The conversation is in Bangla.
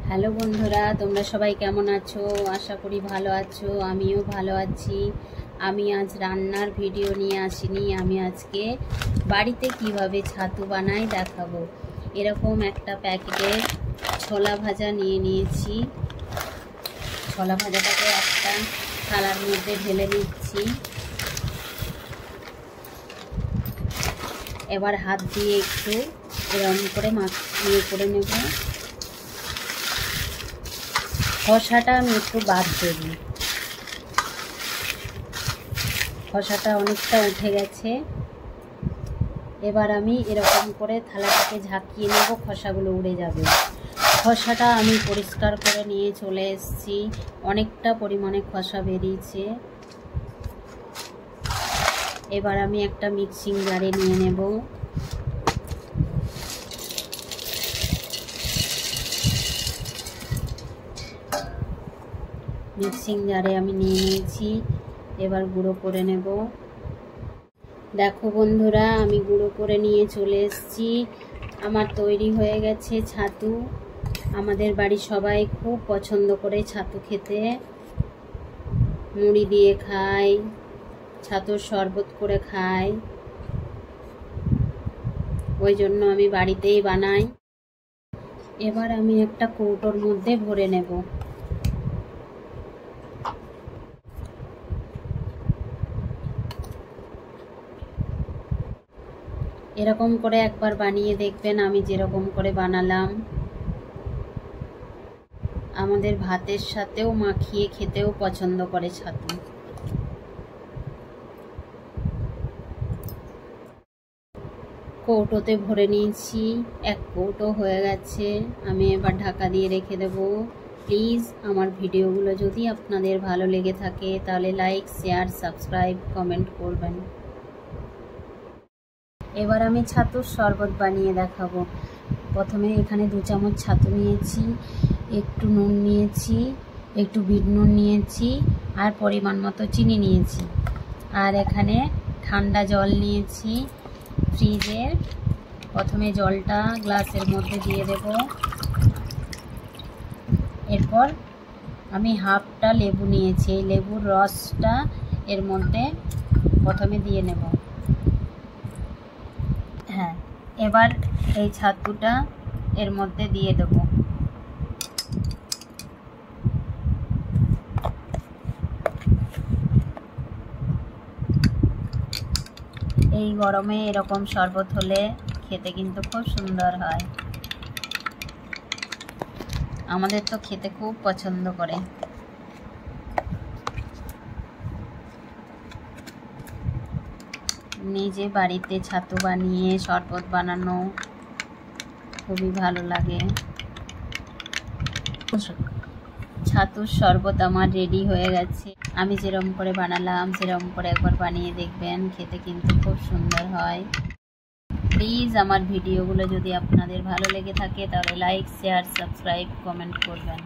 হ্যালো বন্ধুরা, তোমরা সবাই কেমন আছো? আশা করি ভালো আছো। আমিও ভালো আছি। আমি আজ রান্নার ভিডিও নিয়ে আসিনি। আমি আজকে বাড়িতে কিভাবে ছাতু বানাই দেখাবো। এরকম একটা প্যাকেটে ছোলা ভাজা নিয়ে নিয়েছি। ছোলা ভাজাটাকে একটা থালার মধ্যে ঢেলে নিচ্ছি। এবার হাত দিয়ে একটু এরকম করে মাখিয়ে করে নেব। খোসাটা আমি একটু বাদ দেব। খোসাটা অনেকটা উঠে গেছে। এবার আমি এরকম করে থালাটাকে ঝাঁকিয়ে নেব, খোসাগুলো উড়ে যাবে। খোসাটা আমি পরিষ্কার করে নিয়ে চলে এসেছি। অনেকটা পরিমাণে খোসা বেরিয়েছে। এবার আমি একটা মিক্সিং জারে নিয়ে নেব। মিক্সিং জারে আমি নিয়ে নিয়েছি। এবার গুঁড়ো করে নেব। দেখো বন্ধুরা, আমি গুঁড়ো করে নিয়ে চলে এসেছি। আমার তৈরি হয়ে গেছে ছাতু। আমাদের বাড়ির সবাই খুব পছন্দ করে ছাতু খেতে। মুড়ি দিয়ে খায়, ছাতুর শরবত করে খায়। ওই জন্য আমি বাড়িতেই বানাই। এবার আমি একটা কৌটোর মধ্যে ভরে নেব। এরকম করে একবার বানিয়ে দেখবেন, আমি যেরকম করে বানালাম। আমাদের ভাতের সাথেও মাখিয়ে খেতেও পছন্দ করে ছাতু। কৌটোতে ভরে নিয়েছি। এক কৌটো হয়ে গেছে। আমি এবার ঢাকা দিয়ে রেখে দেব। প্লিজ আমার ভিডিওগুলো যদি আপনাদের ভালো লেগে থাকে তাহলে লাইক, শেয়ার, সাবস্ক্রাইব, কমেন্ট করবেন। এবার আমি ছাতুর শরবত বানিয়ে দেখাবো। প্রথমে এখানে 2 চামচ ছাতু নিয়েছি, একটু নুন নিয়েছি, একটু বিট নুন নিয়েছি, আর পরিমাণ মতো চিনি নিয়েছি। আর এখানে ঠান্ডা জল নিয়েছি ফ্রিজের। প্রথমে জলটা গ্লাসের মধ্যে দিয়ে দেব। এরপর আমি হাফটা লেবু নিয়েছি। এই লেবুর রসটা এর মধ্যে প্রথমে দিয়ে নেব। হ্যাঁ, এবার এই ছাতুটা এর মধ্যে দিয়ে দেব। এই গরমে এরকম শরবত হলে খেতে কিন্তু খুব সুন্দর হয়। আমাদের তো খেতে খুব পছন্দ করে। নিজে বাড়িতে ছাতু বানিয়ে শরবত বানানো খুবই ভালো লাগে। ছাতুর শরবত আমার রেডি হয়ে গেছে। আমি যেরকম করে বানালাম সেরকম করে একবার বানিয়ে দেখবেন, খেতে কিন্তু খুব সুন্দর হয়। প্লিজ আমার ভিডিওগুলো যদি আপনাদের ভালো লেগে থাকে তাহলে লাইক, শেয়ার, সাবস্ক্রাইব, কমেন্ট করবেন।